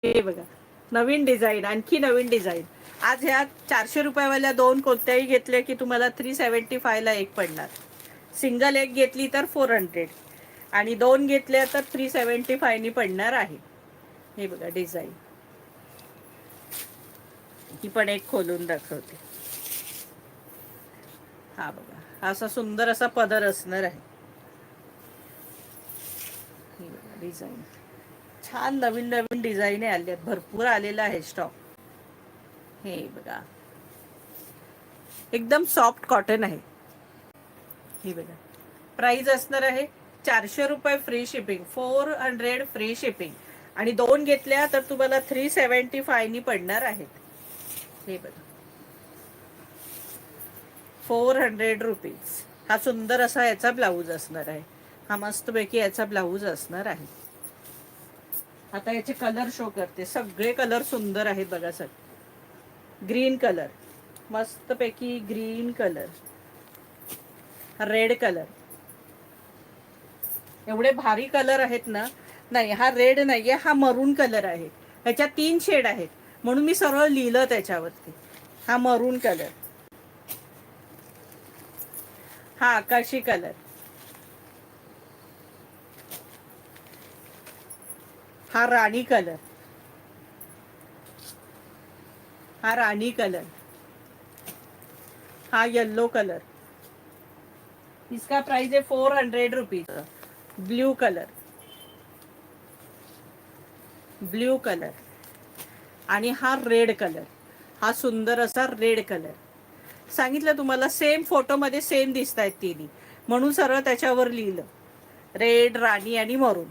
हे बघा, नवीन डिझाईन, आणखी नवीन डिझाईन. आज ह्या 400 रुपयावाल्या दोन कोणत्याही घेतल्या की तुम्हाला 375 ला एक पडणार. सिंगल एक घेतली तर 400 आणि दोन घेतल्या तर 375 नी पडणार आहे. हे बघा डिझाईन, ही पण एक खोलून दाखवते. हा बघा, असा सुंदर असा पदर असणार आहे. ही बघा डिझाईन, छान नवीन नवीन डिझाईन आल्या, भरपूर आलेला आहे स्टॉक. हे बघा, एकदम सॉफ्ट कॉटन आहे. हे बघा, प्राइस असणार आहे 400 रुपये फ्री शिपिंग, 400 फ्री शिपिंग आणि दोन घेतल्या तर तुम्हाला 375 नी पडणार आहेत. हे बघा, 400 रुपीज. हा सुंदर असा याचा ब्लाऊज असणार आहे. हा मस्तपैकी याचा ब्लाऊज असणार आहे. आता याचे कलर शो करते. सगळे कलर सुंदर आहेत बघा सर. ग्रीन कलर, मस्तपैकी ग्रीन कलर, रेड कलर, एवढे भारी कलर आहेत ना. नाही, हा रेड नाहीये, हा मरून कलर आहे. ह्याच्यात 3 शेड आहेत म्हणून मी सरळ लिहिलं त्याच्यावरती. हा मरून कलर, हा आकाशी कलर, हा राणी कलर, हा राणी कलर, हा येलो कलर. इसका प्राइस है 400 rupees. Blue colour, blue colour आणि हा रेड कलर. हा सुंदर असा रेड कलर. सांगितलं तुम्हाला, सेम फोटोमध्ये सेम दिसत आहेत तिन्ही म्हणून सरळ त्याच्यावर लिहिलं रेड, राणी आणि मरून.